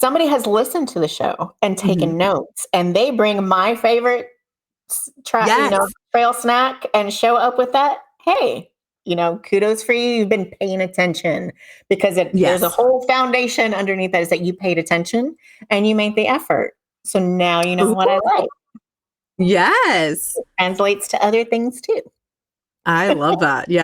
somebody has listened to the show and taken notes, and they bring my favorite trail snack and show up with that. Hey, kudos for you. You've been paying attention, because there's a whole foundation underneath that is that you paid attention and you made the effort. So now you know what I like. Yes. It translates to other things too. I love that. Yeah.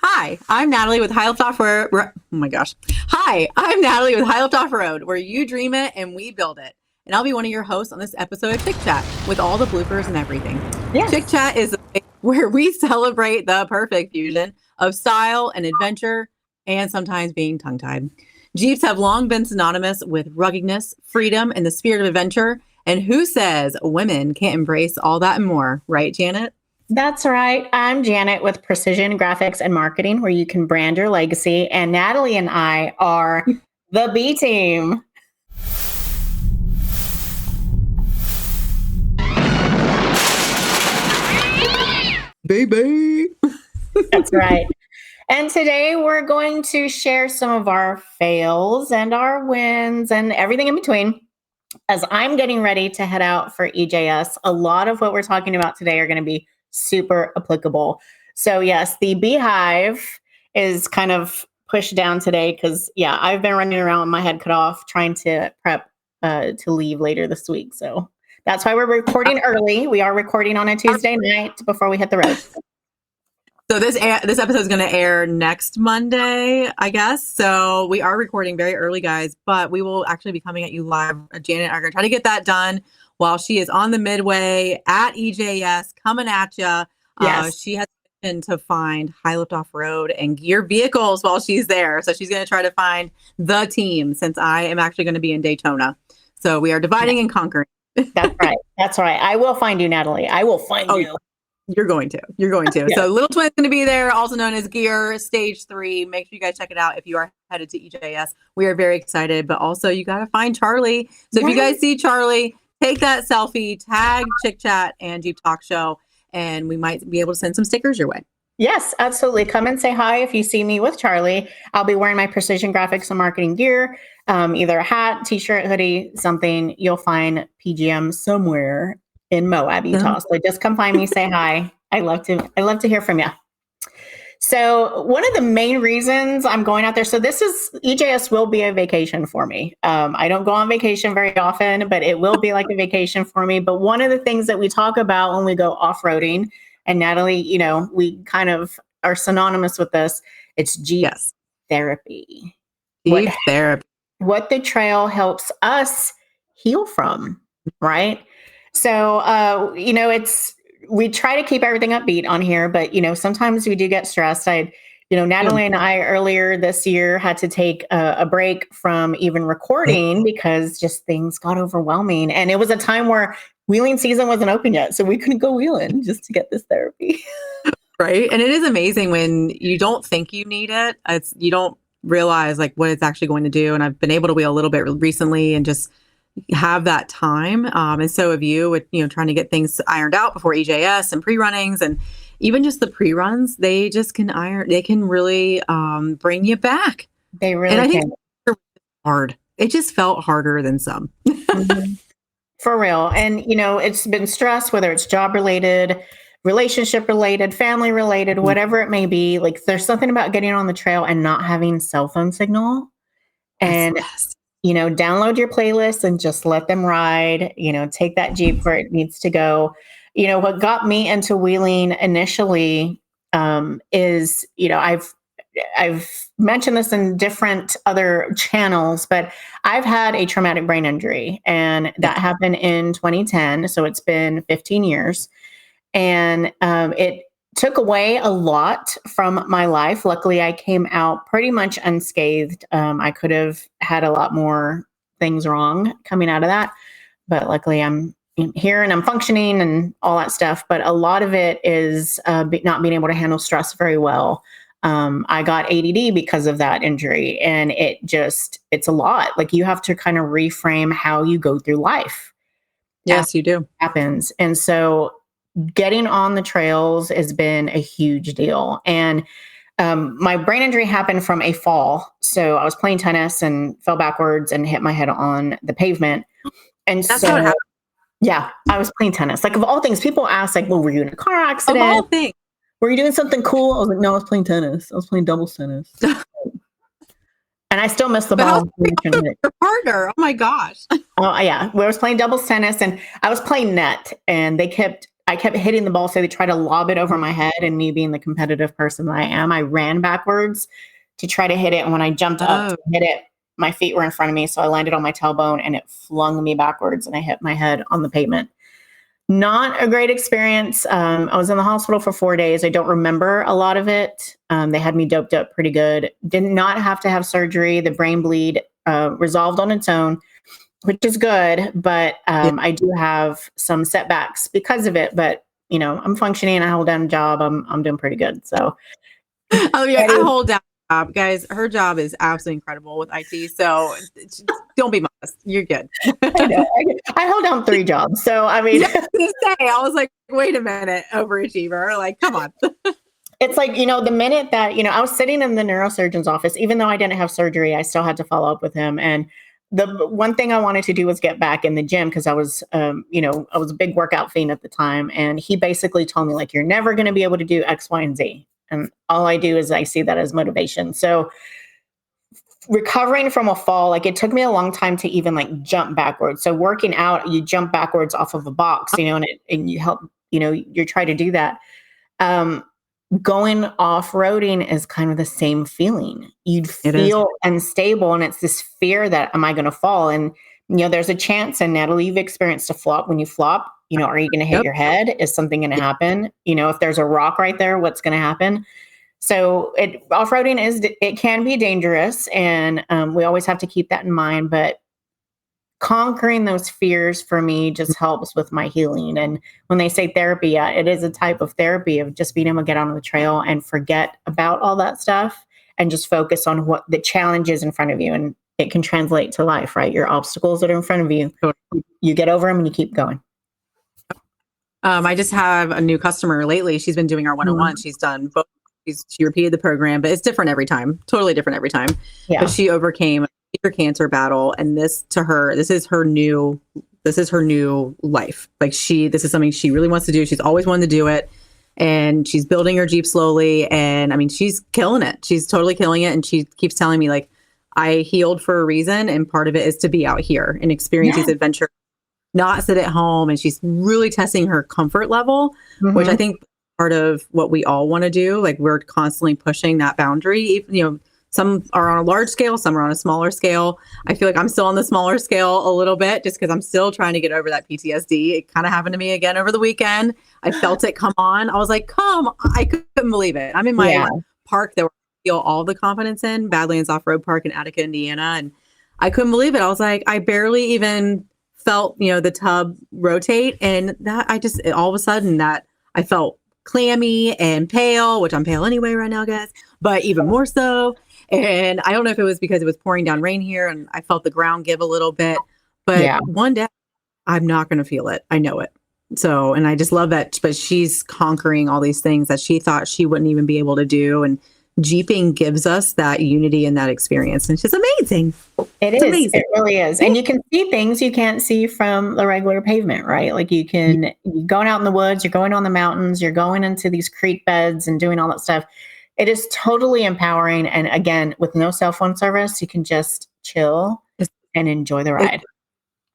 Hi, I'm Natalie with High Lift Off-Road. Oh my gosh. Hi, I'm Natalie with High Lift Off-Road, where you dream it and we build it. And I'll be one of your hosts on this episode of Chic Chat with all the bloopers and everything. Yes. Chic Chat is where we celebrate the perfect fusion of style and adventure, and sometimes being tongue-tied. Jeeps have long been synonymous with ruggedness, freedom, and the spirit of adventure. And who says women can't embrace all that and more? Right, Janet? That's right. I'm Janet with Precision Graphics and Marketing, where you can brand your legacy. And Natalie and I are the B team. Baby. That's right. And today we're going to share some of our fails and our wins and everything in between. As I'm getting ready to head out for EJS, a lot of what we're talking about today are going to be super applicable. So yes, the beehive is kind of pushed down today because, I've been running around with my head cut off trying to prep to leave later this week. So that's why we're recording early. We are recording on a Tuesday night before we hit the road. So this episode is going to air next Monday, I guess. So we are recording very early, guys, but we will actually be coming at you live. Janet and I are going to try to get that done while she is on the midway at EJS coming at you. Yes. She has to find High Lift Off-Road and gear vehicles while she's there. So she's going to try to find the team, since I am actually going to be in Daytona. So we are dividing and conquering. That's right. That's right. I will find you, Natalie. I will find you. You're going to. Yeah. So Little Twin's going to be there, also known as Gear Stage 3. Make sure you guys check it out if you are headed to EJS. We are very excited, but also you got to find Charlie. So if you guys see Charlie, take that selfie, tag Chic Chat and Jeep Talk Show, and we might be able to send some stickers your way. Yes, absolutely. Come and say hi if you see me with Charlie. I'll be wearing my Precision Graphics and Marketing gear, either a hat, t-shirt, hoodie, something. You'll find PGM somewhere in Moab, Utah. So just come find me, say hi. I love to hear from you. So one of the main reasons I'm going out there, so EJS will be a vacation for me. I don't go on vacation very often, but it will be like a vacation for me. But one of the things that we talk about when we go off-roading, and Natalie, we kind of are synonymous with this, it's Jeep therapy. Jeep therapy. What the trail helps us heal from, right? So, we try to keep everything upbeat on here, but, sometimes we do get stressed. Natalie and I earlier this year had to take a break from even recording because just things got overwhelming. And it was a time where wheeling season wasn't open yet. So we couldn't go wheeling just to get this therapy. Right. And it is amazing when you don't think you need it. You don't realize like what it's actually going to do. And I've been able to wheel a little bit recently and just have that time. And so have you with, trying to get things ironed out before EJS and pre-runnings, and even just the pre-runs, they can really bring you back. They really and I can. Think hard. It just felt harder than some. Mm-hmm. For real. And, it's been stress, whether it's job related, relationship related, family related, whatever it may be. Like there's something about getting on the trail and not having cell phone signal. And download your playlist and just let them ride, take that Jeep where it needs to go. What got me into wheeling initially is, I've mentioned this in different other channels, but I've had a traumatic brain injury, and that happened in 2010. So it's been 15 years, and it took away a lot from my life. Luckily, I came out pretty much unscathed. I could have had a lot more things wrong coming out of that, but luckily I'm here and I'm functioning and all that stuff. But a lot of it is not being able to handle stress very well. I got ADD because of that injury, and it's a lot. Like you have to kind of reframe how you go through life. Yes, you do. Happens. And so getting on the trails has been a huge deal. And My brain injury happened from a fall. So I was playing tennis and fell backwards and hit my head on the pavement. And That's how it happened. yeah, I was playing tennis. Like, of all things, people ask, like, well, were you in a car Of accident? all things. Were you doing something cool? I was like, no, I was playing tennis. I was playing doubles tennis. And I still missed the ball. Your partner. Oh my gosh. Oh yeah. We was playing doubles tennis and I was playing net and I kept hitting the ball. So they tried to lob it over my head, and me being the competitive person that I am, I ran backwards to try to hit it. And when I jumped up to hit it, my feet were in front of me. So I landed on my tailbone and it flung me backwards and I hit my head on the pavement. Not a great experience. I was in the hospital for 4 days. I don't remember a lot of it. They had me doped up pretty good. Did not have to have surgery. The brain bleed resolved on its own, which is good. But I do have some setbacks because of it. But, you know, I'm functioning. I hold down a job. I'm doing pretty good. So I hold down a job. Guys, her job is absolutely incredible with IT. So don't be modest. You're good. I hold down 3 jobs. So, I mean, I was like, wait a minute, overachiever. Like, come on. It's like, you know, the minute that, you know, I was sitting in the neurosurgeon's office, even though I didn't have surgery, I still had to follow up with him. And the one thing I wanted to do was get back in the gym because I was, you know, I was a big workout fiend at the time. And he basically told me, like, you're never going to be able to do X, Y, and Z. And all I do is I see that as motivation. So recovering from a fall, like, it took me a long time to even like jump backwards. So working out, you jump backwards off of a box, you know, and you help, you know, you're trying to do that. Going off-roading is kind of the same feeling. You'd feel unstable, and it's this fear that, am I going to fall? And, you know, there's a chance, and Natalie, you've experienced a flop. When you flop, you know, are you going to hit your head? Is something going to happen? You know, if there's a rock right there, what's going to happen? So off-roading it can be dangerous, and we always have to keep that in mind. But conquering those fears for me just helps with my healing. And when they say therapy, yeah, it is a type of therapy of just being able to get on the trail and forget about all that stuff and just focus on what the challenge is in front of you. And it can translate to life, right? Your obstacles that are in front of you, you get over them and you keep going. I just have a new customer lately. She's been doing our 101. She's done both. She repeated the program, but it's different every time. Totally different every time. Yeah. But she overcame her cancer battle, and this is her new life. Like, this is something she really wants to do. She's always wanted to do it, and she's building her Jeep slowly. And I mean, she's killing it. She's totally killing it. And she keeps telling me, like, I healed for a reason, and part of it is to be out here and experience these adventures, not sit at home. And she's really testing her comfort level, which I think part of what we all want to do. Like, we're constantly pushing that boundary. You know, some are on a large scale, some are on a smaller scale. I feel like I'm still on the smaller scale a little bit, just because I'm still trying to get over that PTSD. It kind of happened to me again over the weekend. I felt it come on. I was like, I couldn't believe it. I'm in my park that I feel all the confidence in, Badlands Off-Road Park in Attica, Indiana. And I couldn't believe it. I was like, I barely even felt, you know, the tub rotate. And that all of a sudden that I felt clammy and pale, which I'm pale anyway right now, guys, but even more so. And I don't know if it was because it was pouring down rain here and I felt the ground give a little bit, but one day I'm not going to feel it. I know it. So, and I just love that, but she's conquering all these things that she thought she wouldn't even be able to do. And Jeeping gives us that unity and that experience. And it's just amazing. It's amazing. It really is. And you can see things you can't see from the regular pavement, right? Like, you're going out in the woods, you're going on the mountains, you're going into these creek beds and doing all that stuff. It is totally empowering. And again, with no cell phone service, you can just chill and enjoy the ride.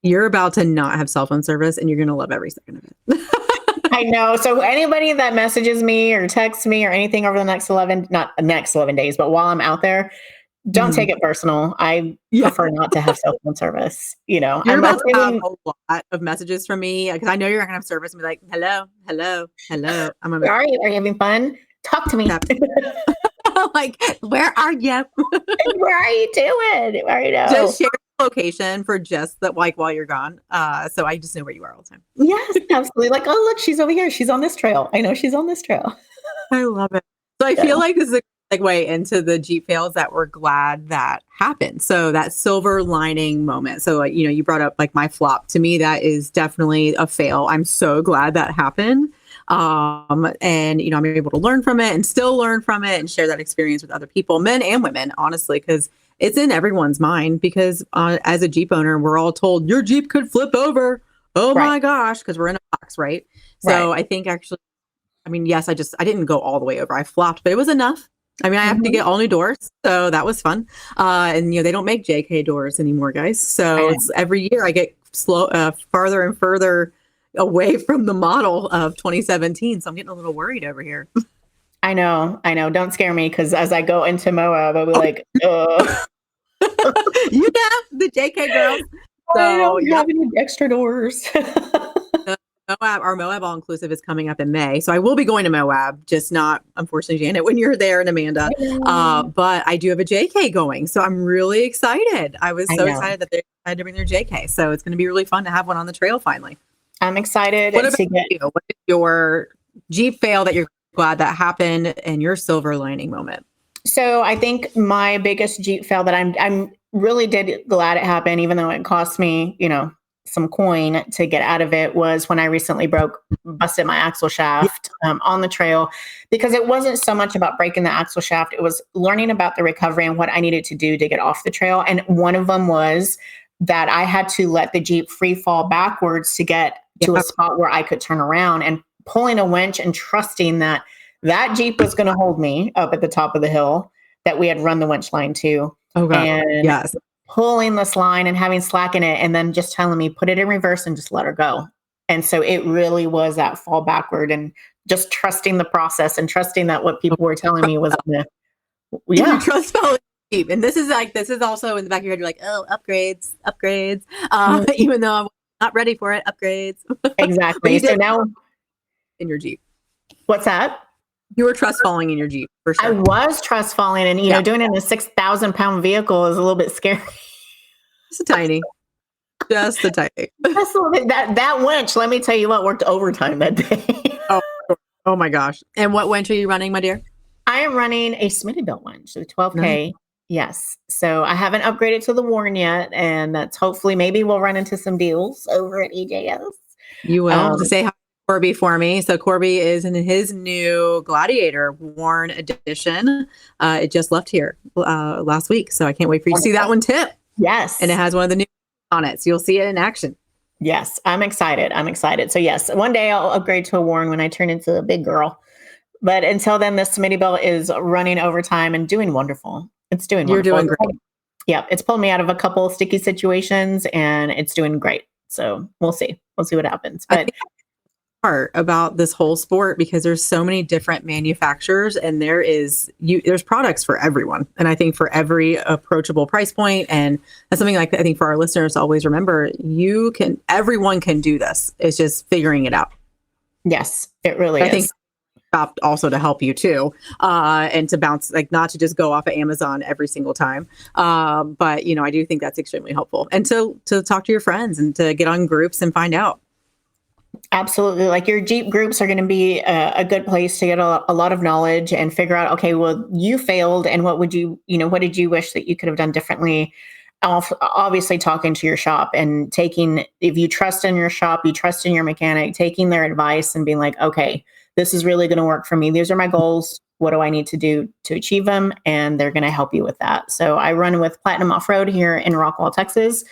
You're about to not have cell phone service, and you're going to love every second of it. I know. So anybody that messages me or texts me or anything over the not the next 11 days, but while I'm out there, don't take it personal. I prefer not to have cell phone service. You know, you're about to have a lot of messages from me because I know you're not going to have service and be like, hello. I'm gonna are you having fun? Talk to me. Like, where are you? Where are you doing? I know. Just share the location for just that, like, while you're gone. So I just know where you are all the time. Yes, absolutely. Like, oh, look, she's over here. She's on this trail. I know she's on this trail. I love it. So I feel like this is a segue into the Jeep fails that we're glad that happened. So that silver lining moment. So, like, you know, you brought up like my flop. To me, that is definitely a fail. I'm so glad that happened. And, I'm able to learn from it and still learn from it and share that experience with other people, men and women, honestly, because it's in everyone's mind because as a Jeep owner, we're all told your Jeep could flip over. Oh Right. my gosh. Cause we're in a box. Right. So I think actually, yes, I didn't go all the way over. I flopped, but it was enough. I have to get all new doors. So that was fun. And they don't make JK doors anymore, guys. So it's every year I get farther and further away from the model of 2017. So I'm getting a little worried over here. I know. Don't scare me. Cause as I go into Moab, I'll be like, you have the JK girls. So I don't have any extra doors. Our Moab All-Inclusive is coming up in May. So I will be going to Moab, just not, unfortunately, Janet, when you're there and Amanda. But I do have a JK going. So I'm really excited. I was so excited that they decided to bring their JK. So it's going to be really fun to have one on the trail finally. I'm excited. What about you? What is your Jeep fail that you're glad that happened and your silver lining moment? So I think my biggest Jeep fail that I'm really glad it happened, even though it cost me, some coin to get out of it, was when I recently busted my axle shaft on the trail, because it wasn't so much about breaking the axle shaft. It was learning about the recovery and what I needed to do to get off the trail. And one of them was that I had to let the Jeep free fall backwards to get to a spot where I could turn around, and pulling a winch and trusting that Jeep was going to hold me up at the top of the hill that we had run the winch line to. Oh, God. And yes. Pulling this line and having slack in it, and then just telling me, put it in reverse and just let her go. And so it really was that fall backward, and just trusting the process and trusting that what people were telling me was going to, You trust falling Jeep. And this is also in the back of your head, you're like, oh, upgrades. Even though I'm not ready for it, upgrades. Exactly. So now in your Jeep. What's that? You were trust falling in your Jeep, for sure. I was trust falling, and doing it in a 6,000-pound vehicle is a little bit scary. Just a tiny. Just a tiny. That winch, let me tell you what, worked overtime that day. Oh my gosh. And what winch are you running, my dear? I am running a Smittybilt winch, the 12K. Nice. Yes. So I haven't upgraded to the Warn yet, and that's hopefully maybe we'll run into some deals over at EJS. You will. Say hi to Corby for me. So Corby is in his new Gladiator Warn edition. It just left here last week. So I can't wait for you to see that one tip. Yes. And it has one of the new on it. So you'll see it in action. Yes. I'm excited. So yes, one day I'll upgrade to a Warn when I turn into a big girl. But until then, this Smittybilt is running overtime and doing wonderful. It's doing wonderful. You're doing great. Yeah. It's pulled me out of a couple of sticky situations, and it's doing great. So we'll see. We'll see what happens. But part about this whole sport, because there's so many different manufacturers, and there's products for everyone, and I think for every approachable price point. And that's something like I think for our listeners to always remember, everyone can do this. It's just figuring it out. Yes, it really is. I think stopped also to help you too, and to bounce, like, not to just go off of Amazon every single time, but I do think that's extremely helpful, and to talk to your friends and to get on groups and find out. Absolutely. Like, your Jeep groups are going to be a good place to get a lot of knowledge and figure out, okay, well, you failed, and what did you wish that you could have done differently? Obviously talking to your shop and if you trust in your shop, you trust in your mechanic, taking their advice and being like, okay, this is really going to work for me. These are my goals. What do I need to do to achieve them? And they're going to help you with that. So I run with Platinum Off-Road here in Rockwall, Texas.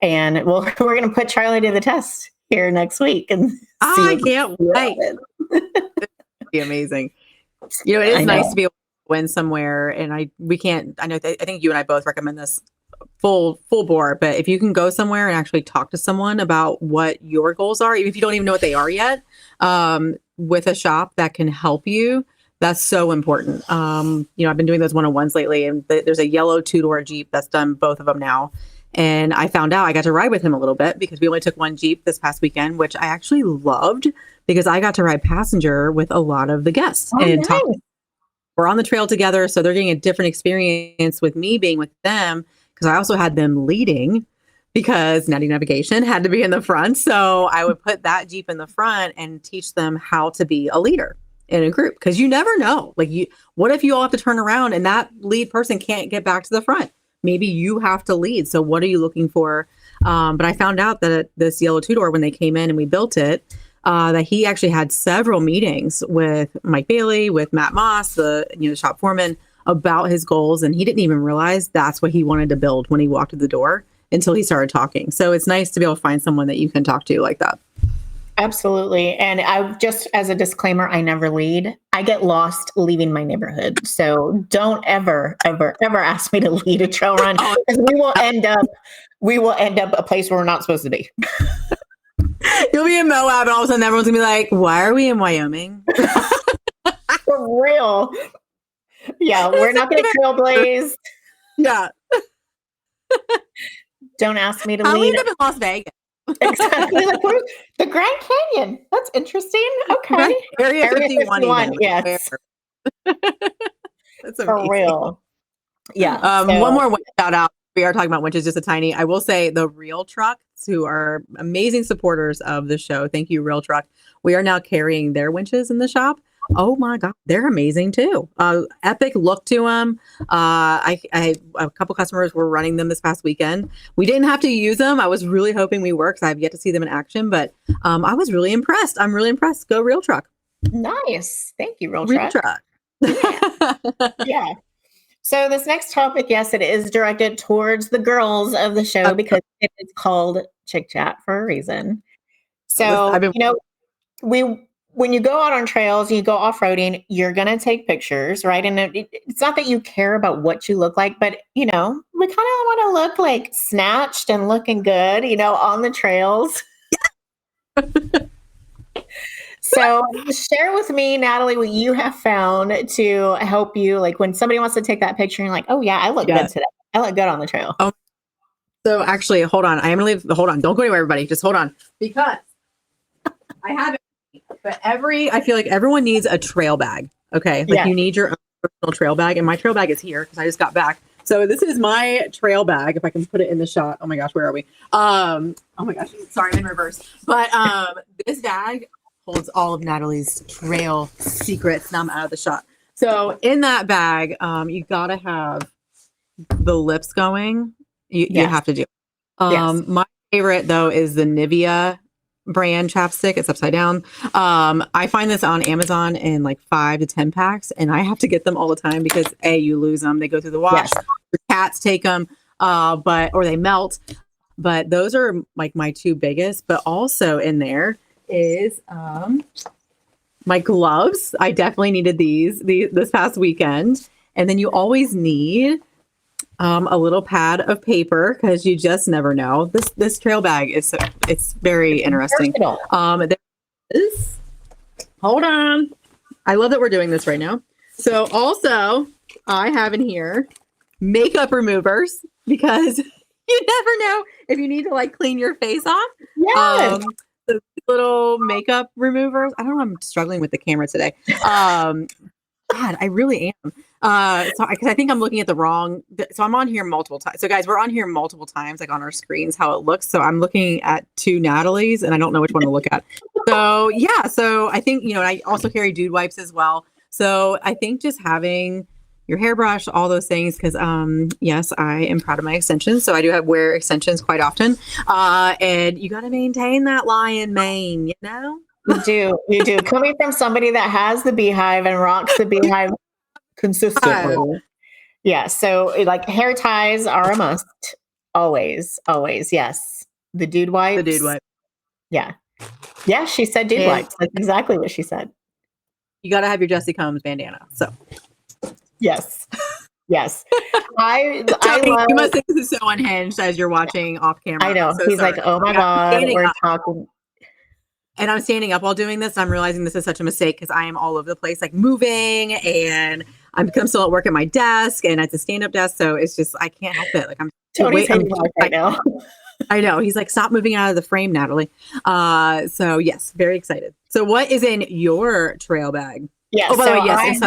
And we're going to put Charlie to the test here next week. And I can't wait. It'd be amazing. It is nice to be able to win somewhere. And I think you and I both recommend this full bore, but if you can go somewhere and actually talk to someone about what your goals are, even if you don't even know what they are yet, with a shop that can help you, that's so important. I've been doing those one-on-ones lately, and there's a yellow 2-door Jeep that's done both of them now. And I found out I got to ride with him a little bit, because we only took one Jeep this past weekend, which I actually loved, because I got to ride passenger with a lot of the guests and talk. We're on the trail together. So they're getting a different experience with me being with them, because I also had them leading, because Natty Navigation had to be in the front. So I would put that Jeep in the front and teach them how to be a leader in a group, because you never know. What if you all have to turn around and that lead person can't get back to the front? Maybe you have to lead. So what are you looking for? But I found out that this yellow 2-door, when they came in and we built it, that he actually had several meetings with Mike Bailey, with Matt Moss, the shop foreman, about his goals, and he didn't even realize that's what he wanted to build when he walked through the door until he started talking. So it's nice to be able to find someone that you can talk to like that. Absolutely. And I just, as a disclaimer, I never lead. I get lost leaving my neighborhood. So don't ever, ever, ever ask me to lead a trail run, because we will end up a place where we're not supposed to be. You'll be in Moab, and all of a sudden everyone's gonna be like, "Why are we in Wyoming?" For real. Yeah, we're not going to trailblaze. Yeah. Don't ask me to How lead. we end up in Las Vegas. Exactly. Like, the Grand Canyon. That's interesting. Okay. Right. Area 51. Even. Yes. That's amazing. For real. Yeah. One more shout out. We are talking about winches, just a tiny. I will say the Real Trucks, who are amazing supporters of the show. Thank you, Real Truck. We are now carrying their winches in the shop. Oh my God, they're amazing too. Epic look to them. A couple customers were running them this past weekend. We didn't have to use them. I was really hoping we were, because I have yet to see them in action, but I was really impressed. I'm really impressed. Go Real Truck. Nice. Thank you, Real Truck. Yeah. Yeah. So this next topic, yes, it is directed towards the girls of the show, because it is called Chic Chat for a reason. So, when you go out on trails, you go off-roading, you're going to take pictures, right? And it's not that you care about what you look like, but, we kind of want to look like snatched and looking good, on the trails. So share with me, Natalie, what you have found to help you, like when somebody wants to take that picture and you're like, oh yeah, I look good today. I look good on the trail. So actually, hold on. I am going to leave. Hold on. Don't go anywhere, everybody. Just hold on. Because I have it. But I feel like everyone needs a trail bag. Okay. Like you need your own personal trail bag. And my trail bag is here because I just got back. So this is my trail bag. If I can put it in the shot. Oh my gosh, where are we? Oh my gosh. Sorry, I'm in reverse. But this bag holds all of Natalie's trail secrets. Now I'm out of the shot. So in that bag, you got to have the lips going. You have to do. My favorite though is the Nivea brand chapstick. It's upside down. I find this on Amazon in like 5 to 10 packs, and I have to get them all the time because you lose them. They go through the wash. The cats take them, or they melt. But those are like my two biggest. But also in there is my gloves. I definitely needed these this past weekend. And then you always need a little pad of paper, because you just never know. This trail bag it's very interesting. There is, hold on. I love that we're doing this right now. So also I have in here makeup removers, because you never know if you need to like clean your face off. Yes. The little makeup removers. I don't know. I'm struggling with the camera today. God, I really am. Because I think I'm looking at the wrong. So I'm on here multiple times. So guys, we're on here multiple times, like on our screens, how it looks. So I'm looking at two Natalie's, and I don't know which one to look at. So yeah. So I think I also carry dude wipes as well. So I think just having your hairbrush, all those things, because yes, I am proud of my extensions. So I do wear extensions quite often. And you got to maintain that lion mane, You do. Coming from somebody that has the beehive and rocks the beehive consistently. Yeah. So like hair ties are a must. Always. Yes. The dude wipes. The dude wipe. Yeah. Yeah. She said dude wipes. That's exactly what she said. You got to have your Jesse Combs bandana. So yes. I love, you must think this is so unhinged as you're watching off camera. I know. He's like, oh my God, we're talking. And I'm standing up while doing this. I'm realizing this is such a mistake because I am all over the place, like moving, and I'm still at work at my desk, and it's a stand-up desk, so it's just I can't help it. Like Tony's right now. I know. He's like, stop moving out of the frame, Natalie. So yes, very excited. So what is in your trail bag? Yeah. Oh, by the way, yes.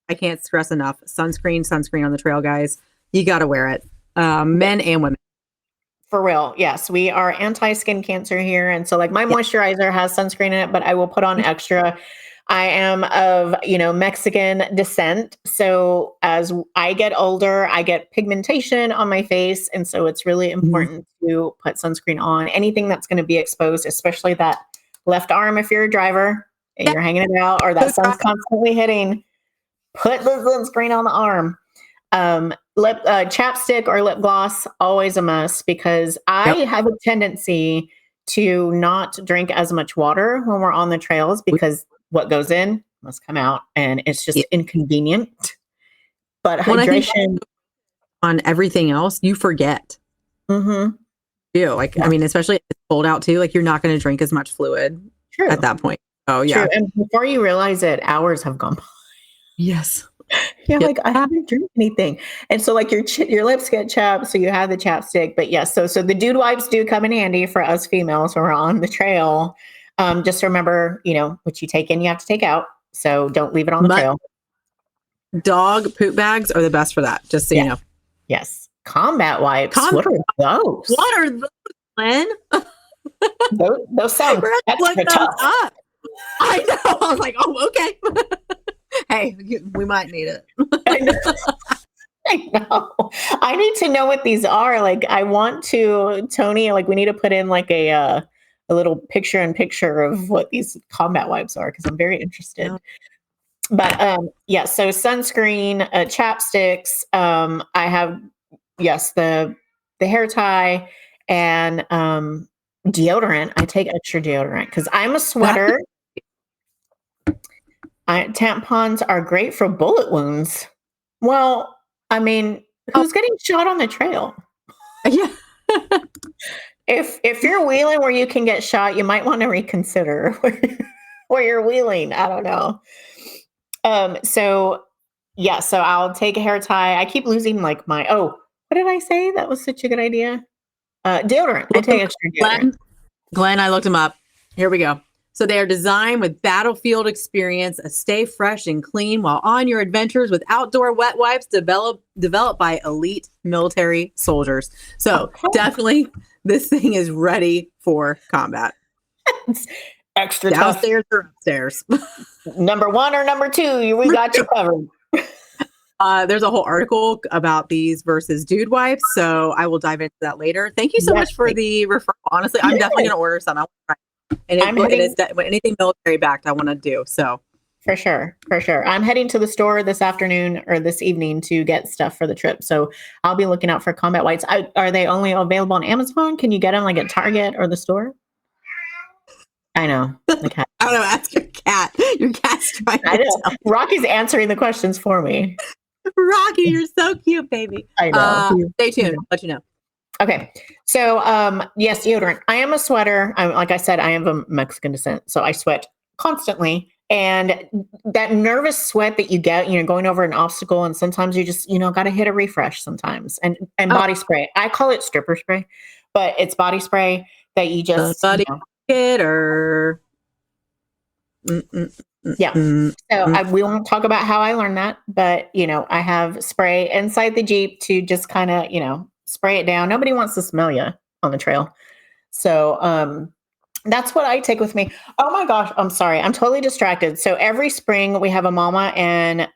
I can't stress enough. Sunscreen on the trail, guys. You got to wear it. Men and women. For real. Yes. We are anti-skin cancer here. And so like my moisturizer has sunscreen in it, but I will put on extra. I am of, Mexican descent. So as I get older, I get pigmentation on my face. And so it's really important to put sunscreen on anything that's going to be exposed, especially that Left arm if you're a driver and you're hanging it out, or that sun's constantly hitting, put the sunscreen on the arm. Chapstick or lip gloss, always a must, because I have a tendency to not drink as much water when we're on the trails, because what goes in must come out, and it's just inconvenient. But hydration on everything else, you forget. Mm-hmm. Like, I mean, especially if it's cold out too, like you're not going to drink as much fluid at that point. Oh yeah. True. And before you realize it, hours have gone by. Yes. You're like, I haven't drank anything. And so like your lips get chapped, so you have the chapstick. But yes, so the dude wipes do come in handy for us females when we're on the trail. Just remember, what you take in, you have to take out. So don't leave it on the trail. Dog poop bags are the best for that, just so you know. Yes. Combat wipes. What are those? What are those, Lynn? those sound extra tough. Up. I know. I was like, oh, okay. Hey, we might need it. I know. I need to know what these are. Like, I want to, Tony, like we need to put in like a little picture of what these combat wipes are, because I'm very interested. Yeah. But so sunscreen, chapsticks. I have the hair tie, and deodorant. I take extra deodorant because I'm a sweater. Tampons are great for bullet wounds. Well, I mean, who's getting shot on the trail? Yeah. If you're wheeling where you can get shot, you might want to reconsider where you're wheeling. I don't know. So I'll take a hair tie. I keep losing like what did I say? That was such a good idea. Deodorant. I take extra deodorant. Glenn, I looked them up. Here we go. So they are designed with battlefield experience, stay fresh and clean while on your adventures with outdoor wet wipes developed by elite military soldiers. So definitely this thing is ready for combat. Extra downstairs or upstairs. Number 1 or number 2, we got you covered. There's a whole article about these versus dude wipes, so I will dive into that later. Thank you so much for the referral. Honestly, I'm definitely going to order some. And it is anything military backed I want to do. So for sure. I'm heading to the store this afternoon or this evening to get stuff for the trip. So I'll be looking out for combat wipes. Are they only available on Amazon? Can you get them like at Target or the store? I know. The cat. I don't know. Ask your cat. Your cat's trying to tell. Rocky's answering the questions for me. Rocky, you're so cute, baby. I know. Stay tuned. I'll let you know. Okay. So, yes, deodorant. I am a sweater. Like I said, I am of Mexican descent, so I sweat constantly. And that nervous sweat that you get, going over an obstacle, and sometimes you just, got to hit a refresh sometimes. And body spray. I call it stripper spray, but it's body spray that you just body kit or. Yeah. So we won't talk about how I learned that, but I have spray inside the Jeep to just kind of, spray it down. Nobody wants to smell you on the trail. So, that's what I take with me. Oh my gosh. I'm sorry. I'm totally distracted. So every spring we have a mama and,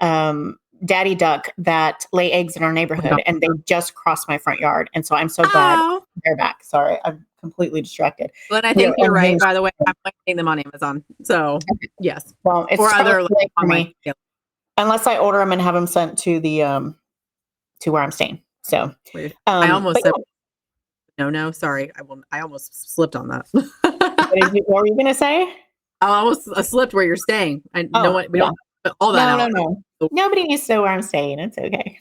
daddy duck that lay eggs in our neighborhood, and they just crossed my front yard. And so I'm so glad they're back. Sorry. I'm completely distracted. But I think you're right. By the way, I'm finding them on Amazon. So yes. Well, it's or other for me, unless I order them and have them sent to the, to where I'm staying. So I almost said, no, sorry. I almost slipped on that. What were you going to say? I almost slipped where you're staying. I know what we don't all that. No. Nobody needs to know where I'm staying. It's okay.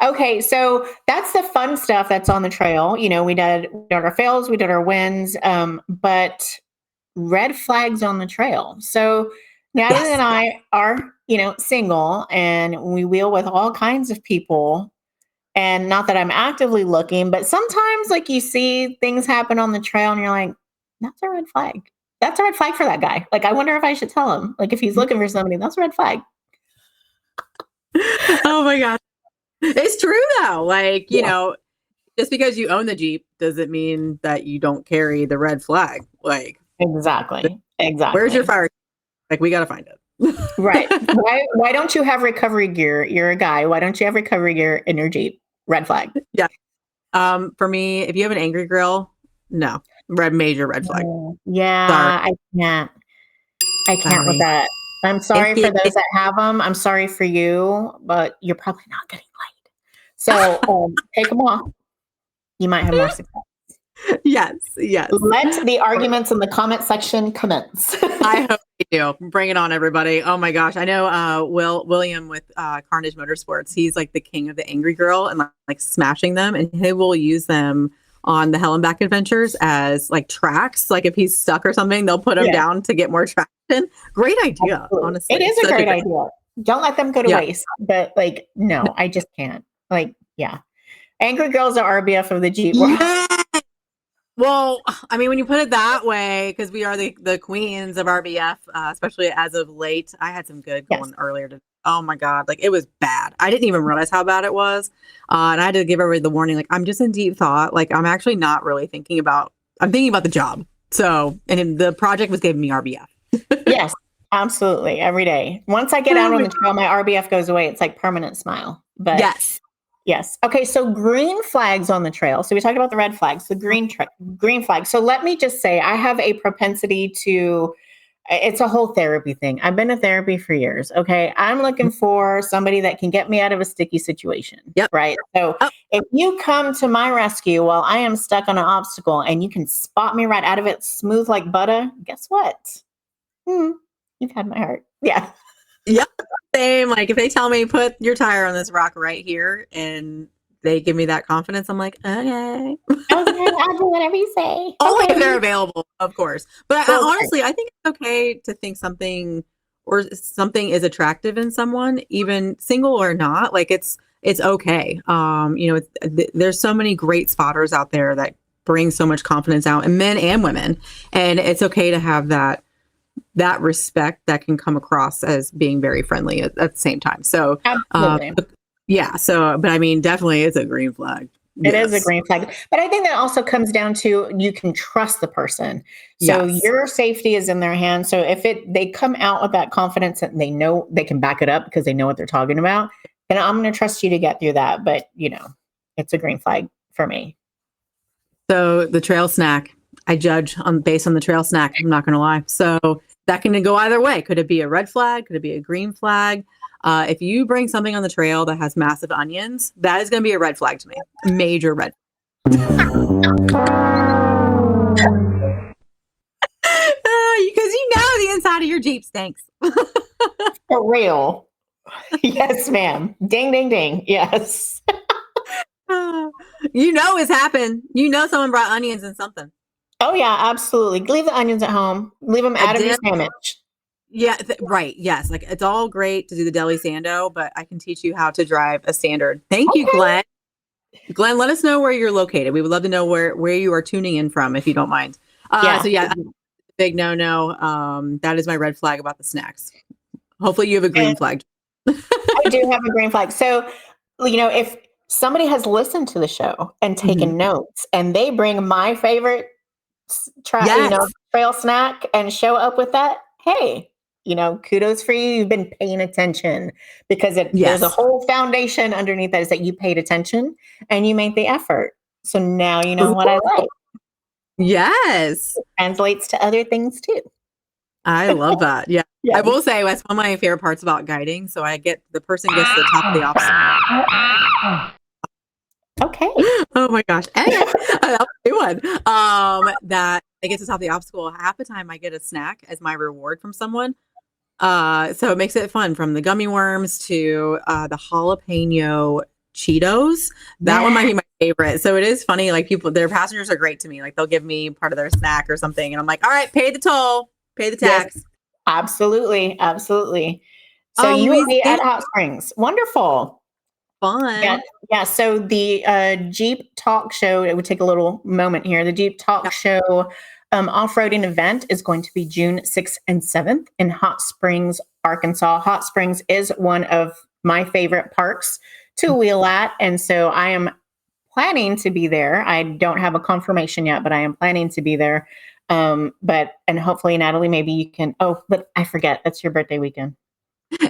Okay, so that's the fun stuff that's on the trail. We did our fails, we did our wins, but red flags on the trail. So Natalie and I are, single, and we wheel with all kinds of people. And not that I'm actively looking, but sometimes like you see things happen on the trail and you're like, that's a red flag. That's a red flag for that guy. Like, I wonder if I should tell him, like, if he's looking for somebody, that's a red flag. Oh my God. It's true though. Like, just because you own the Jeep doesn't mean that you don't carry the red flag. Like, exactly. Where's your fire? Like, we got to find it. Right. Why don't you have recovery gear? You're a guy. Why don't you have recovery gear in your Jeep? Red flag. Yeah. For me, if you have an angry grill, no. major red flag. Yeah, Sorry. I can't with that. I'm sorry for those that have them. I'm sorry for you, but you're probably not getting laid. So take them off. You might have more success. Yes. Let the arguments in the comment section commence. I hope you do. Bring it on, everybody. Oh my gosh. I know William with Carnage Motorsports, he's like the king of the angry girl and like smashing them, and he will use them on the Hell and Back adventures as like tracks. Like if he's stuck or something, they'll put him down to get more traction. Great idea. Absolutely. Honestly. It is a great idea. Don't let them go to waste. But like, no, I just can't. Like, yeah. Angry girls are RBF of the Jeep world. Yeah. Well, I mean, when you put it that way, because we are the queens of RBF, especially as of late. I had some good going earlier today. Oh my God. Like it was bad. I didn't even realize how bad it was. And I had to give everybody the warning, like, I'm just in deep thought. Like I'm actually not really I'm thinking about the job. So, and the project was giving me RBF. Yes, absolutely. Every day. Once I get out on the trail, my RBF goes away. It's like permanent smile. But yes. Okay. So green flags on the trail. So we talked about the red flags, the green flag. So let me just say, I have a propensity to, it's a whole therapy thing. I've been in therapy for years. Okay. I'm looking for somebody that can get me out of a sticky situation. Right. So if you come to my rescue while I am stuck on an obstacle and you can spot me right out of it, smooth like butter, guess what? You've had my heart. Yeah. Yep. Same. Like if they tell me put your tire on this rock right here and they give me that confidence, I'm like, okay. I'll do whatever you say. Only if they're available, of course. But honestly, I think it's okay to think something is attractive in someone, even single or not. Like it's okay. There's so many great spotters out there that bring so much confidence out in men and women. And it's okay to have that respect that can come across as being very friendly at the same time. So, but I mean, definitely it's a green flag. It is a green flag. But I think that also comes down to you can trust the person. So your safety is in their hands. So if they come out with that confidence and they know they can back it up because they know what they're talking about, then I'm going to trust you to get through that. But, it's a green flag for me. So the trail snack, I judge based on the trail snack. I'm not going to lie. So that can go either way. Could it be a red flag? Could it be a green flag? If you bring something on the trail that has massive onions, that is going to be a red flag to me. Major red. Because the inside of your Jeep stinks. For real. Yes, ma'am. Ding, ding, ding. Yes. It's happened. Someone brought onions in something. Oh, yeah, absolutely. Leave the onions at home. Leave them out of your sandwich. Yeah, right. Yes. Like it's all great to do the deli sando, but I can teach you how to drive a standard. Thank you, Glenn. Glenn, let us know where you're located. We would love to know where you are tuning in from, if you don't mind. Big no. That is my red flag about the snacks. Hopefully you have a green flag. I do have a green flag. So, if somebody has listened to the show and taken notes and they bring my favorite trail snack and show up with that, hey, kudos for you. You've been paying attention because there's a whole foundation underneath that is that you paid attention and you made the effort. So now you know what I like. Yes. It translates to other things too. I love that. Yeah. I will say that's one of my favorite parts about guiding. So the person gets to the top of the obstacle. Okay. Oh my gosh. Anyway, that was a new one. That I get to the top of the obstacle. Half the time I get a snack as my reward from someone. So it makes it fun, from the gummy worms to the jalapeno Cheetos. That one might be my favorite. So it is funny. Like their passengers are great to me. Like they'll give me part of their snack or something. And I'm like, all right, pay the toll, pay the tax. Yes, absolutely. Absolutely. So you will be at Hot Springs. Wonderful. Fun. Yeah. So the Jeep Talk Show, it would take a little moment here. The Jeep Talk Show off-roading event is going to be June 6th and 7th in Hot Springs, Arkansas. Hot Springs is one of my favorite parks to wheel at. And so I am planning to be there. I don't have a confirmation yet, but I am planning to be there. And hopefully, Natalie, maybe you can. Oh, but I forget. That's your birthday weekend.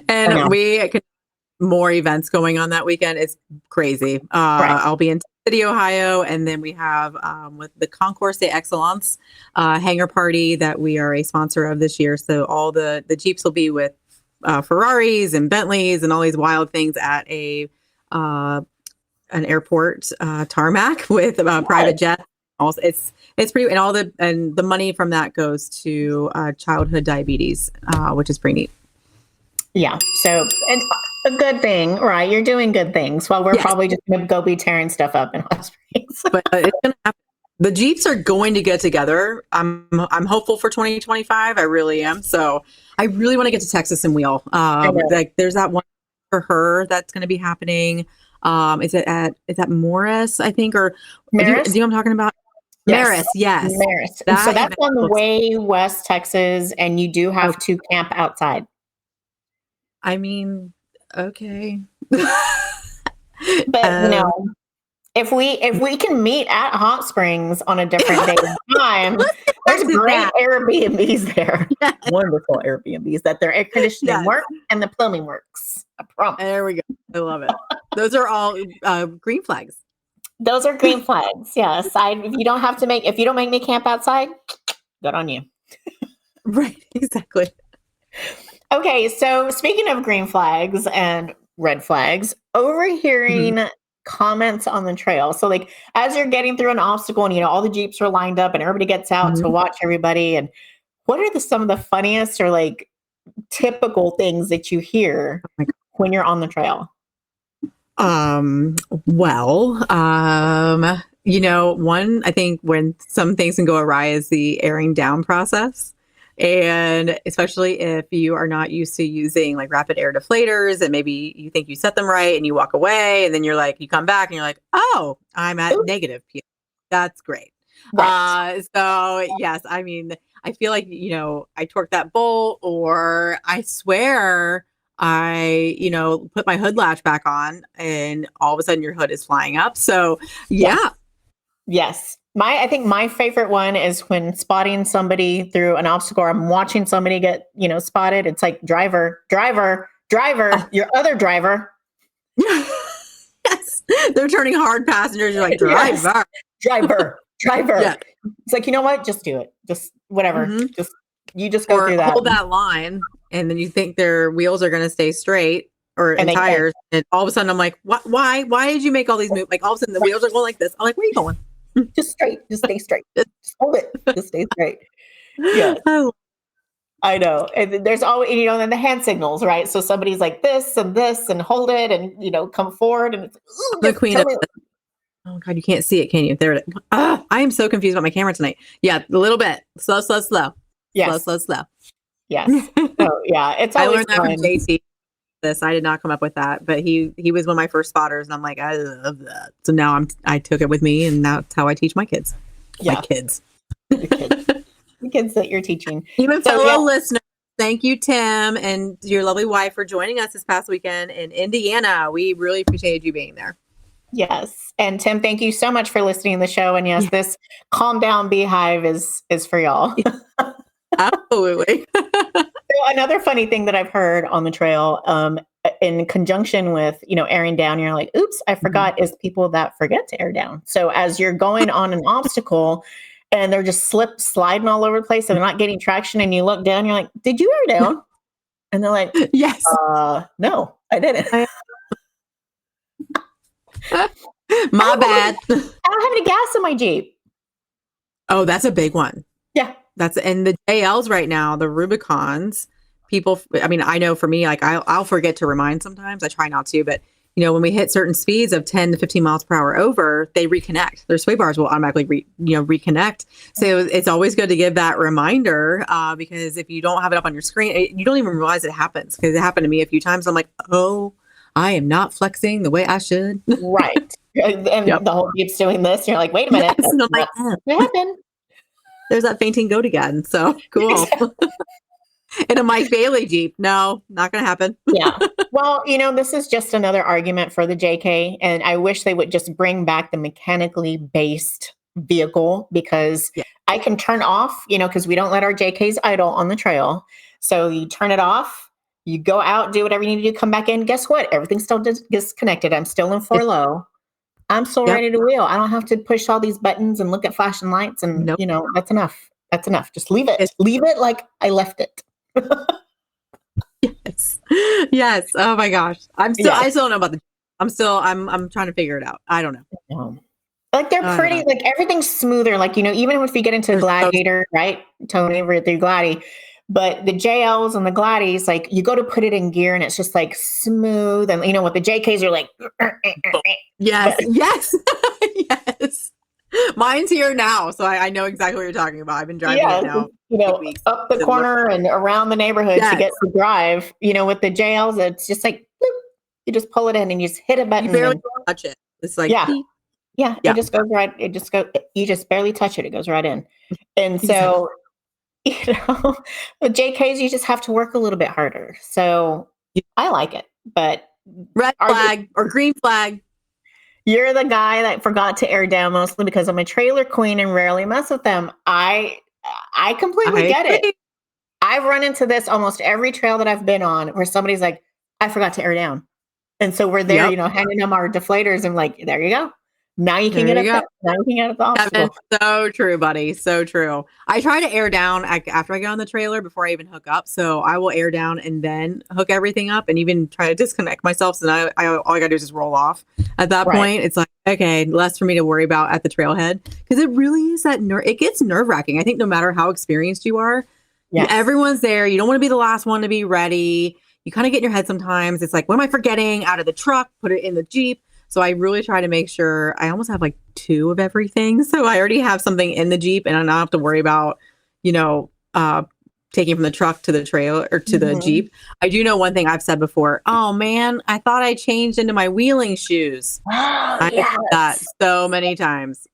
And we could more events going on that weekend. It's crazy. I'll be in City, Ohio, and then we have with the Concours d'Excellence hangar party that we are a sponsor of this year. So all the Jeeps will be with Ferraris and Bentleys and all these wild things at an airport tarmac with private jet. Also, it's pretty, and the money from that goes to childhood diabetes, which is pretty neat. Yeah. So, and a good thing, right? You're doing good things while we're probably just going to go be tearing stuff up in Hot Springs. But it's going to happen. The Jeeps are going to get together. I'm hopeful for 2025. I really am. So I really want to get to Texas and wheel. Like there's that one for her that's going to be happening. Is it Morris, I think, or Maris? Do you know what I'm talking about? Yes. Maris, yes. Maris. So that's on the way west Texas, and you do have to camp outside. I mean, okay. But if we can meet at Hot Springs on a different day and time, there's great Airbnbs there. Yes. Wonderful Airbnbs that their air conditioning works and the plumbing works. I promise. There we go. I love it. Those are all green flags. Those are green flags. Yes. If you don't make me camp outside, good on you. Right. Exactly. Okay. So speaking of green flags and red flags, overhearing comments on the trail. So like as you're getting through an obstacle and all the Jeeps are lined up and everybody gets out to watch everybody, and what are some of the funniest or like typical things that you hear when you're on the trail? One, I think when some things can go awry is the airing down process. And especially if you are not used to using like rapid air deflators and maybe you think you set them right and you walk away and then you're like, you come back and you're like, oh, I'm at negative PTSD. That's great. Right. So yes, I mean, I feel like, I torqued that bolt, or I swear I, put my hood latch back on and all of a sudden your hood is flying up. So yeah. Yes. I think my favorite one is when spotting somebody through an obstacle, or I'm watching somebody get, spotted. It's like driver, your other driver. Yes. They're turning hard passengers. You're like, driver. Yeah. It's like, you know what? Just do it. Just whatever. Just go through that. Hold that line. And then you think their wheels are going to stay straight and tires. And all of a sudden I'm like, what? Why did you make all these moves? Like all of a sudden the wheels are going like this. I'm like, where are you going? Just straight. Just stay straight. Just hold it. Just stay straight. Yeah. I know. And there's always, and the hand signals, right? So somebody's like this and hold it and, come forward. And it's the queen of oh God, you can't see it, can you? There. I am so confused about my camera tonight. Yeah. A little bit. Slow. Yes. Slow. Yes. Oh yeah. It's always I learned that from JT. I did not come up with that, but he was one of my first spotters, and I'm like, I love that. So now I took it with me, and that's how I teach my kids. Yeah. My kids. The kids that you're teaching. Even fellow listeners, thank you, Tim, and your lovely wife for joining us this past weekend in Indiana. We really appreciated you being there. Yes. And Tim, thank you so much for listening to the show. And yes, this Calm Down Beehive is for y'all. Absolutely. So another funny thing that I've heard on the trail, in conjunction with, airing down, you're like, oops, I forgot, is people that forget to air down. So as you're going on an obstacle and they're just sliding all over the place and they're not getting traction, and you look down, you're like, did you air down? And they're like, yes. No, I didn't. My bad. I don't have any gas in my Jeep. Oh, that's a big one. Yeah. And the JLs right now, the Rubicons, people, I mean, I know for me, like I'll forget to remind sometimes. I try not to, but when we hit certain speeds of 10 to 15 miles per hour over, they reconnect. Their sway bars will automatically reconnect. So it's always good to give that reminder, because if you don't have it up on your screen, you don't even realize it happens, because it happened to me a few times. I'm like, oh, I am not flexing the way I should. Right. And the whole Jeep's doing this. You're like, wait a minute. Yes, That's like, what happened? There's that fainting goat again. So cool. In a Mike Bailey Jeep. No, not going to happen. Yeah. Well, this is just another argument for the JK. And I wish they would just bring back the mechanically based vehicle, because I can turn off, because we don't let our JKs idle on the trail. So you turn it off, you go out, do whatever you need to do, come back in. Guess what? Everything's still disconnected. I'm still in 4 low. I'm so Yep. ready to wheel. I don't have to push all these buttons and look at flashing lights. And, Nope. that's enough. That's enough. Just leave it. It's- Leave it like I left it. Yes. Yes. Oh my gosh. I still don't know about I'm trying to figure it out. I don't know. Like they're pretty, like everything's smoother. Like, even if you get into Gladiator, right? Tony over through Gladi, but the JLs and the Gladys, like you go to put it in gear and it's just like smooth. And with the JKs, you're like, yes, yes, yes. Mine's here now. So I know exactly what you're talking about. I've been driving it now. Up the corner and around the neighborhood to get to drive, with the JLs, it's just like, bloop, you just pull it in and you just hit a button. You barely touch it. It's like, yeah, it just goes right. You just barely touch it. It goes right in. And so, with JKs, you just have to work a little bit harder. So I like it, but red flag or green flag. You're the guy that forgot to air down, mostly because I'm a trailer queen and rarely mess with them. I completely get it. I've run into this almost every trail that I've been on where somebody's like, I forgot to air down. And so we're there, handing them our deflators and like, there you go. Now you can get up. Now you can get up the obstacle. So true, buddy. So true. I try to air down after I get on the trailer before I even hook up. So I will air down and then hook everything up and even try to disconnect myself. So now all I gotta do is just roll off. At that point, it's like, okay, less for me to worry about at the trailhead. Because it really is it gets nerve wracking. I think no matter how experienced you are, everyone's there. You don't want to be the last one to be ready. You kind of get in your head sometimes. It's like, what am I forgetting? Out of the truck, put it in the Jeep. So I really try to make sure I almost have like 2 of everything. So I already have something in the Jeep and I don't have to worry about, taking from the truck to the trailer or to the Jeep. I do know one thing I've said before. Oh man, I thought I changed into my wheeling shoes. I did that so many times.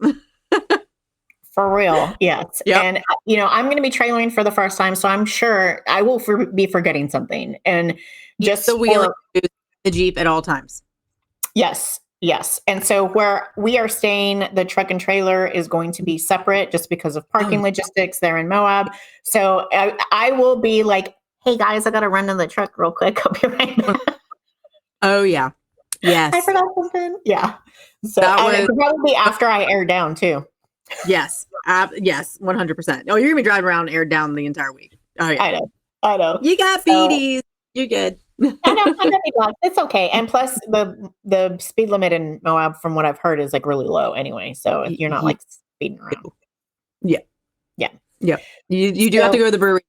For real. Yes. Yep. And, I'm going to be trailering for the first time. So I'm sure I will be forgetting something. And just the wheeling shoes, the Jeep at all times. Yes. Yes. And so where we are staying, the truck and trailer is going to be separate just because of parking logistics there in Moab. So I will be like, hey guys, I got to run to the truck real quick. I'll be right back. Oh yeah. Yes. I forgot something. Yeah. So it could probably be after I air down too. Yes. Yes. 100%. Oh, you're going to be driving around aired down the entire week. Oh yeah. I know. You got beaties. You're good. I know. It's okay. And plus the speed limit in Moab, from what I've heard, is like really low anyway. So you're not like speeding around. Yeah. Yeah. Yeah. You do have to go to the brewery.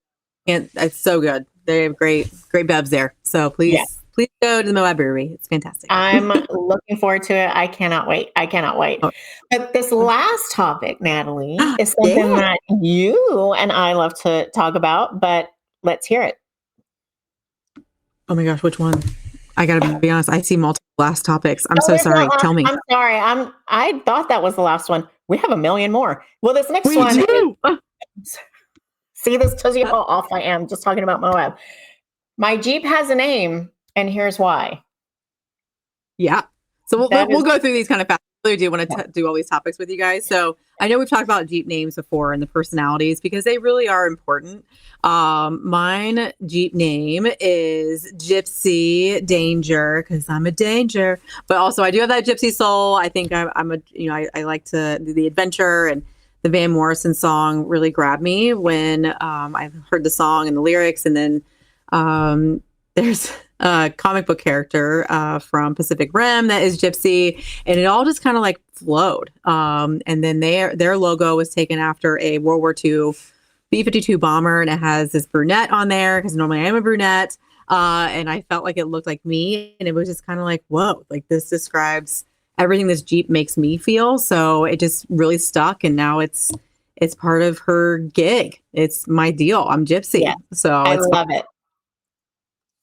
And it's so good. They have great bevs there. So please go to the Moab Brewery. It's fantastic. I'm looking forward to it. I cannot wait. Oh. But this last topic, Natalie, is something that you and I love to talk about, but let's hear it. Oh my gosh, which one? I gotta be honest. I see multiple last topics. I'm so sorry. Tell me. I'm sorry. I thought that was the last one. We have a million more. Well, this next one. See, this tells you how off I am just talking about Moab. My Jeep has a name, and here's why. Yeah. So we'll go through these kind of fast. I really do want to do all these topics with you guys. So I know we've talked about Jeep names before and the personalities because they really are important. Mine Jeep name is Gypsy Danger because I'm a danger, but also I do have that Gypsy soul. I think I like to do the adventure, and the Van Morrison song really grabbed me when I heard the song and the lyrics. And then there's a comic book character from Pacific Rim that is Gypsy, and it all just kind of like flowed. And then their logo was taken after a World War II B-52 bomber, and it has this brunette on there because normally I am a brunette. And I felt like it looked like me, and it was just kind of like, whoa, like this describes everything this Jeep makes me feel. So it just really stuck, and now it's part of her gig. It's my deal. I'm Gypsy. Yeah. So I love it.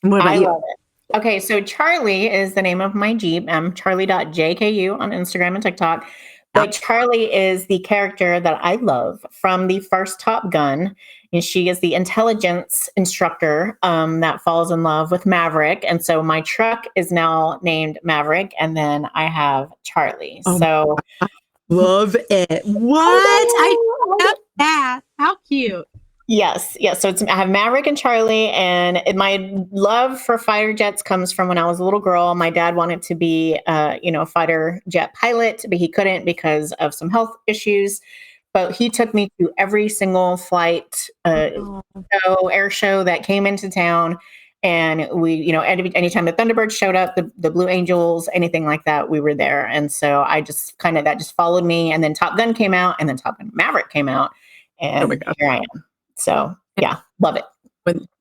What about you? Love it. Okay, so Charlie is the name of my Jeep. I'm charlie.jku on Instagram and TikTok. But Charlie is the character that I love from the first Top Gun. And she is the intelligence instructor that falls in love with Maverick. And so my truck is now named Maverick. And then I have Charlie. So love it. What? I love that. How cute. Yes, yes. So I have Maverick and Charlie, and my love for fighter jets comes from when I was a little girl. My dad wanted to be, a fighter jet pilot, but he couldn't because of some health issues. But he took me to every single flight, Oh, air show that came into town. And we, anytime the Thunderbirds showed up, the Blue Angels, anything like that, we were there. And so I just that just followed me. And then Top Gun came out, and then Top Gun Maverick came out, oh my and gosh. here I am. So yeah, love it.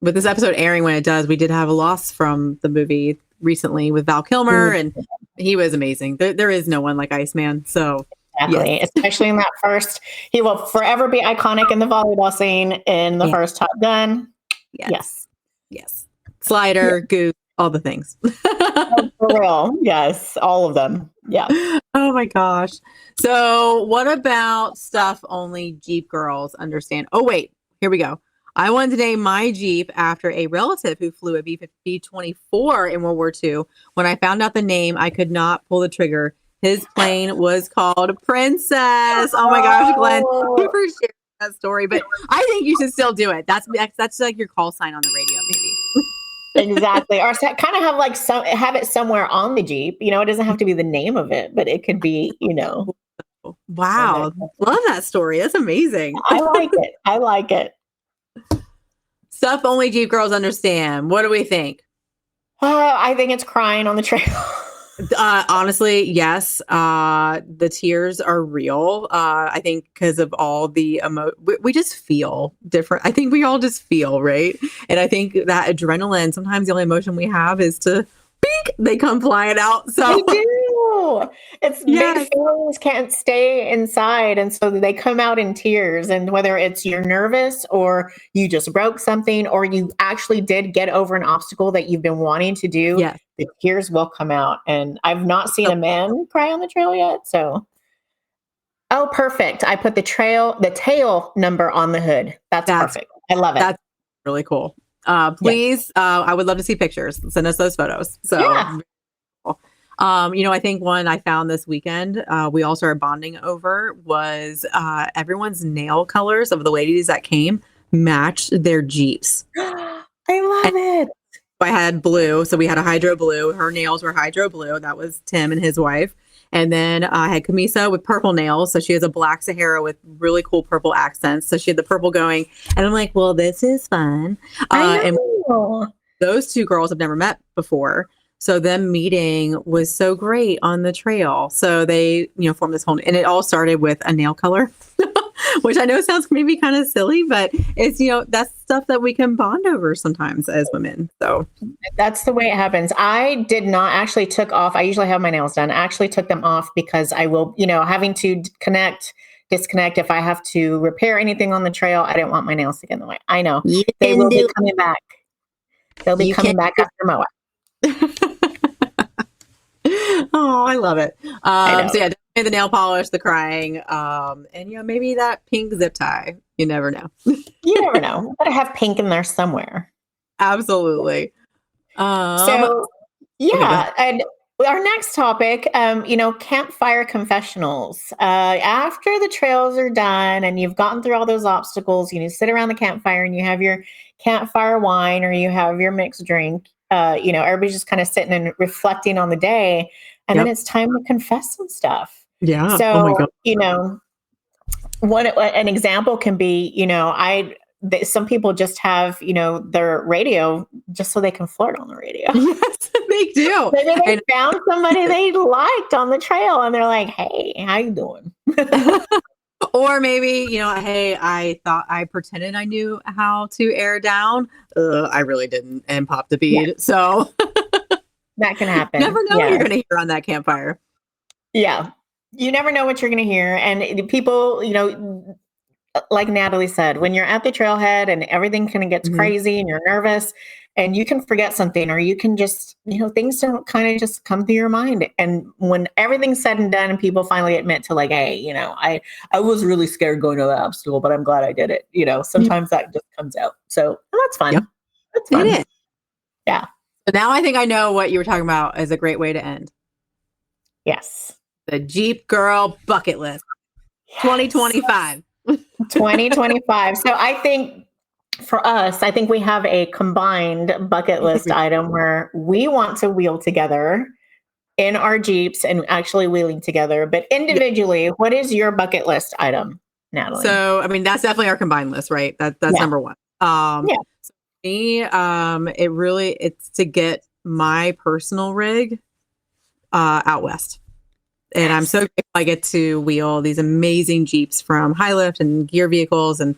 With this episode airing when it does, we did have a loss from the movie recently with Val Kilmer, and he was amazing. There is no one like Iceman. So Exactly. yes. Especially in that first, he will forever be iconic in the volleyball scene in the first Top Gun. Yes. Slider, Goose, all the things. Oh, for real. Yes. All of them. Yeah. Oh my gosh. So what about stuff only Jeep girls understand? Oh, wait, here we go. I wanted to name my Jeep after a relative who flew a B-24 in World War II. When I found out the name, I could not pull the trigger. His plane was called Princess. Oh my gosh, Glenn, thank you for sharing that story. But I think you should still do it. That's like your call sign on the radio, maybe. Exactly. Or kind of have it somewhere on the Jeep. It doesn't have to be the name of it, but it could be, Wow. Love that story. That's amazing. I like it. Stuff only Jeep girls understand. What do we think? I think it's crying on the trail. Honestly, yes. The tears are real. I think because of all the we just feel different. I think we all just feel, right? And I think that adrenaline, sometimes the only emotion we have is to beep, they come flying out. So they do. It's big feelings can't stay inside. And so they come out in tears. And whether it's you're nervous or you just broke something or you actually did get over an obstacle that you've been wanting to do, the tears will come out. And I've not seen a man cry on the trail yet. So, oh, perfect. I put the tail number on the hood. That's perfect. I love it. That's really cool. Please, I would love to see pictures. Send us those photos. So, I think one I found this weekend, we all started bonding over was everyone's nail colors of the ladies that came matched their Jeeps. I love it. I had blue, so we had a hydro blue. Her nails were hydro blue. That was Tim and his wife. And then I had Camisa with purple nails. So she has a black Sahara with really cool purple accents. So she had the purple going. And I'm like, well, this is fun. And those two girls have never met before. So them meeting was so great on the trail. So they, formed this whole, and it all started with a nail color, which I know sounds maybe kind of silly, but it's, that's stuff that we can bond over sometimes as women. So that's the way it happens. I did not actually took off. I usually have my nails done. I actually took them off because I will, having to disconnect. If I have to repair anything on the trail, I didn't want my nails to get in the way. I know they will be coming back. They'll be coming back after Moab. Oh, I love it. So yeah, the nail polish, the crying, and maybe that pink zip tie. You never know. You never know. Gotta have pink in there somewhere. Absolutely. And our next topic, campfire confessionals. After the trails are done and you've gotten through all those obstacles, sit around the campfire and you have your campfire wine or you have your mixed drink. Everybody's just kind of sitting and reflecting on the day, and then it's time to confess some stuff. Yeah. So, oh my God. An example can be, some people just have, their radio just so they can flirt on the radio. Yes, they do. Maybe they found somebody they liked on the trail and they're like, hey, how you doing? Or maybe, hey, I thought I pretended I knew how to air down. I really didn't, and popped a bead. Yeah. So that can happen. Never know what you're going to hear on that campfire. Yeah. You never know what you're going to hear. And people, like Natalie said, when you're at the trailhead and everything kind of gets crazy and you're nervous and you can forget something or you can just, things don't kind of just come to your mind. And when everything's said and done and people finally admit to like, hey, I was really scared going to the obstacle, but I'm glad I did it. Sometimes that just comes out. So that's fun. Yep. That's fun. It is. Yeah. So now I think I know what you were talking about as a great way to end. Yes. The Jeep Girl bucket list. 2025. 2025. So I think for us, I think we have a combined bucket list item where we want to wheel together in our Jeeps and actually wheeling together. But individually, what is your bucket list item, Natalie? So, I mean, that's definitely our combined list, right? That's number one. Yeah. So for me, it's to get my personal rig out west. And I'm so grateful I get to wheel these amazing Jeeps from High Lift and Gear Vehicles and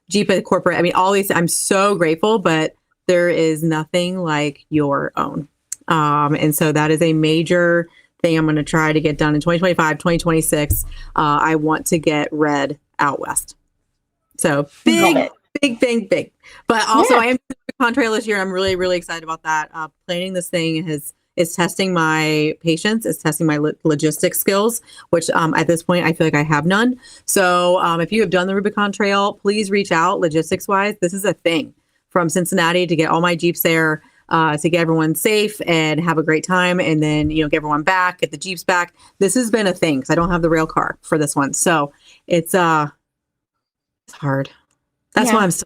Jeep at corporate. I mean, all these, I'm so grateful, but there is nothing like your own. And so that is a major thing I'm going to try to get done in 2025, 2026. I want to get red out west. So big. But also I am on trail this year. I'm really, really excited about that. Planning this thing is testing my patience, is testing my logistics skills, which at this point I feel like I have none. So if you have done the Rubicon Trail, please reach out logistics wise. This is a thing from Cincinnati to get all my Jeeps there, to get everyone safe and have a great time. And then, get everyone back, get the Jeeps back. This has been a thing because I don't have the rail car for this one. So it's hard. That's why I'm so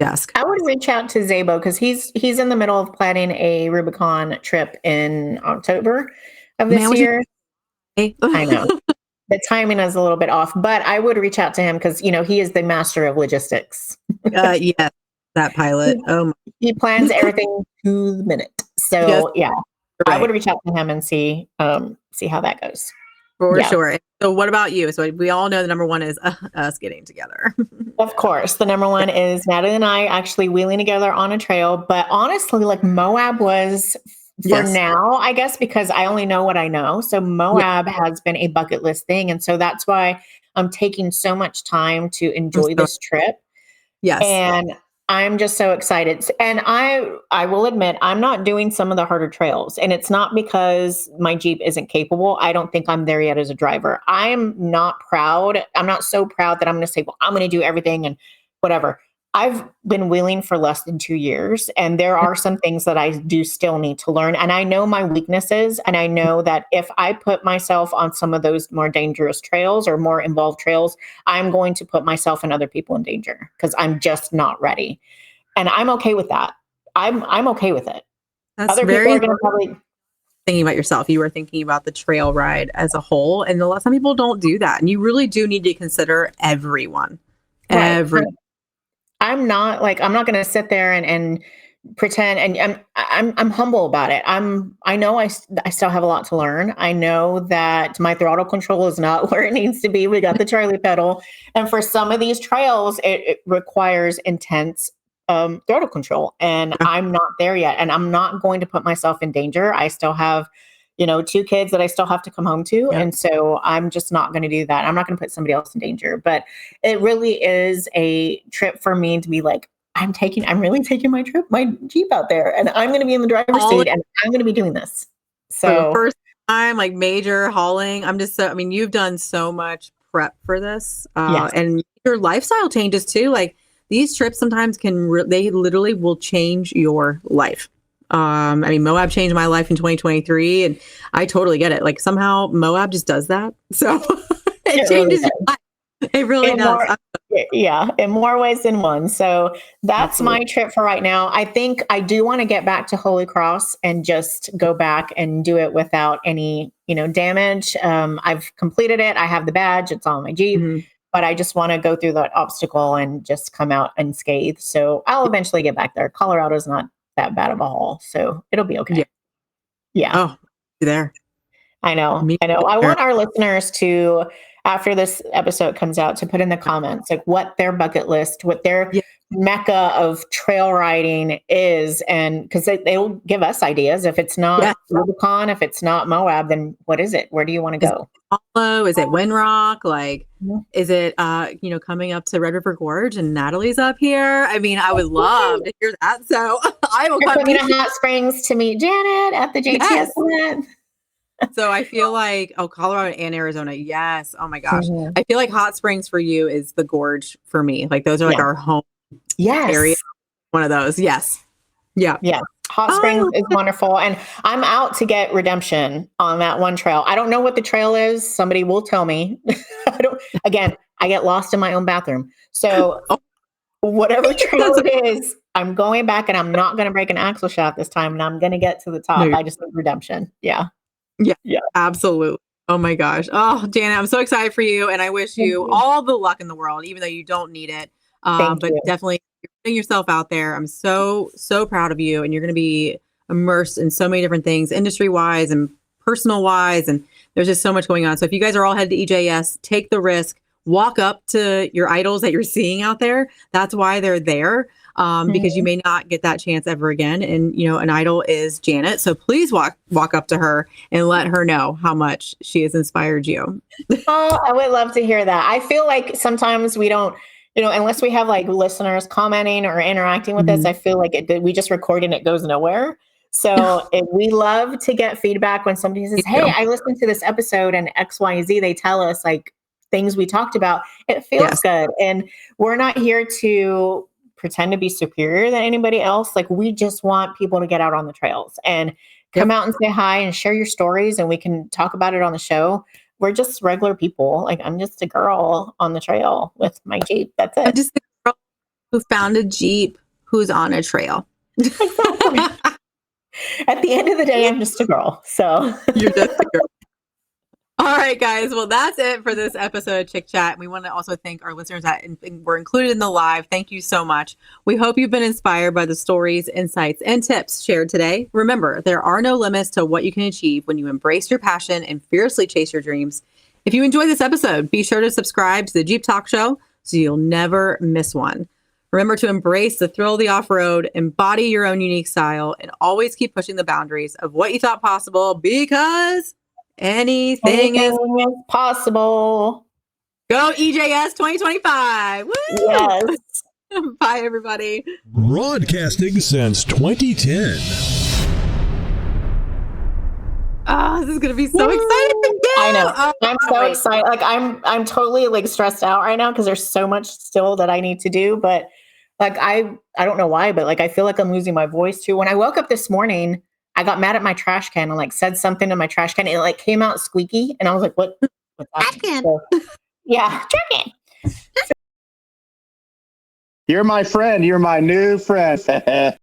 desk. I would reach out to Zabo because he's in the middle of planning a Rubicon trip in October of this year. I know the timing is a little bit off, but I would reach out to him because he is the master of logistics. Yes, that pilot. He plans everything to the minute. So right. I would reach out to him and see how that goes. For sure. So what about you? So we all know the number one is us getting together. Of course. The number one is Natalie and I actually wheeling together on a trail. But honestly, like Moab was for now, I guess, because I only know what I know. So Moab has been a bucket list thing. And so that's why I'm taking so much time to enjoy this trip. Yes. And I'm just so excited. And I will admit, I'm not doing some of the harder trails. And it's not because my Jeep isn't capable. I don't think I'm there yet as a driver. I'm not proud. I'm not so proud that I'm going to say, well, I'm going to do everything and whatever. I've been wheeling for less than 2 years. And there are some things that I do still need to learn. And I know my weaknesses. And I know that if I put myself on some of those more dangerous trails or more involved trails, I'm going to put myself and other people in danger because I'm just not ready. And I'm okay with that. I'm okay with it. That's other very people are going to probably thinking about yourself. You were thinking about the trail ride as a whole. And some people don't do that. And you really do need to consider everyone. Right. I'm not going to sit there and pretend, and I'm humble about it. I know I still have a lot to learn. I know that my throttle control is not where it needs to be. We got the Charlie pedal. And for some of these trails, it requires intense throttle control. And I'm not there yet. And I'm not going to put myself in danger. I still have, 2 kids that I still have to come home to. Yep. And so I'm just not going to do that. I'm not going to put somebody else in danger. But it really is a trip for me to be like, I'm really taking my Jeep out there, and I'm going to be in the driver's seat, and I'm going to be doing this. So for the first time, like major hauling, you've done so much prep for this, and your lifestyle changes too. Like these trips sometimes they literally will change your life. Moab changed my life in 2023, and I totally get it. Like somehow Moab just does that. So it changes your life. It really does. In more ways than one. So that's my trip for right now. I think I do want to get back to Holy Cross and just go back and do it without any, damage. I've completed it. I have the badge. It's on my Jeep, but I just want to go through that obstacle and just come out unscathed. So I'll eventually get back there. Colorado's not that bad of a haul, so it'll be okay. Yeah. Oh, you're there. I know. I want our listeners to, after this episode comes out, to put in the comments like what their bucket list, what their mecca of trail riding is, and because they will give us ideas. If it's not Rubicon, if it's not Moab, then what is it? Where do you want to go? Is it Windrock? Like, is it coming up to Red River Gorge and Natalie's up here? I would love to hear that. So I will come to Hot Springs to meet Janet at the JTS event. So I feel like, Colorado and Arizona. Yes. Oh my gosh. I feel like Hot Springs for you is the Gorge for me. Like those are like our home area. One of those. Yes. Yeah. Yeah. Hot Springs is wonderful. And I'm out to get redemption on that one trail. I don't know what the trail is. Somebody will tell me. I get lost in my own bathroom. So whatever trail it is, I'm going back and I'm not going to break an axle shaft this time. And I'm going to get to the top. No, I just need redemption. Yeah. yeah, absolutely. Oh my gosh. Oh, Janet, I'm so excited for you. And I wish you all the luck in the world, even though you don't need it. But you. definitely you're putting yourself out there. I'm so proud of you. And you're going to be immersed in so many different things, industry wise and personal wise. And there's just so much going on. So if you guys are all headed to EJS, take the risk, walk up to your idols that you're seeing out there. That's why they're there. Because you may not get that chance ever again. And, you know, an idol is Janet. So please walk up to her and let her know how much she has inspired you. Oh, I would love to hear that. I feel like sometimes we don't, you know, unless we have like listeners commenting or interacting with us, I feel like we just record and it goes nowhere. So we love to get feedback when somebody says, hey, I listened to this episode and XYZ, they tell us like things we talked about. It feels good. And we're not here to pretend to be superior than anybody else. Like we just want people to get out on the trails and come out and say hi and share your stories and we can talk about it on the show. We're just regular people. Like I'm just a girl on the trail with my Jeep. That's it. I'm just a girl who found a Jeep who's on a trail. Exactly. At the end of the day, I'm just a girl. So you're just a girl. All right, guys. Well, that's it for this episode of Chic Chat. We want to also thank our listeners that were included in the live. Thank you so much. We hope you've been inspired by the stories, insights, and tips shared today. Remember, there are no limits to what you can achieve when you embrace your passion and fiercely chase your dreams. If you enjoyed this episode, be sure to subscribe to the Jeep Talk Show so you'll never miss one. Remember to embrace the thrill of the off-road, embody your own unique style, and always keep pushing the boundaries of what you thought possible because anything is possible. Go EJS 2025. Woo! Yes. Bye, everybody. Broadcasting since 2010. Oh, this is going to be so exciting. I know. Oh, I'm so excited. Like I'm totally like stressed out right now because there's so much still that I need to do. But like, I don't know why, but like, I feel like I'm losing my voice too. When I woke up this morning, I got mad at my trash can and like said something to my trash can. It like came out squeaky and I was like, what's happening? So, yeah. You're my friend. You're my new friend.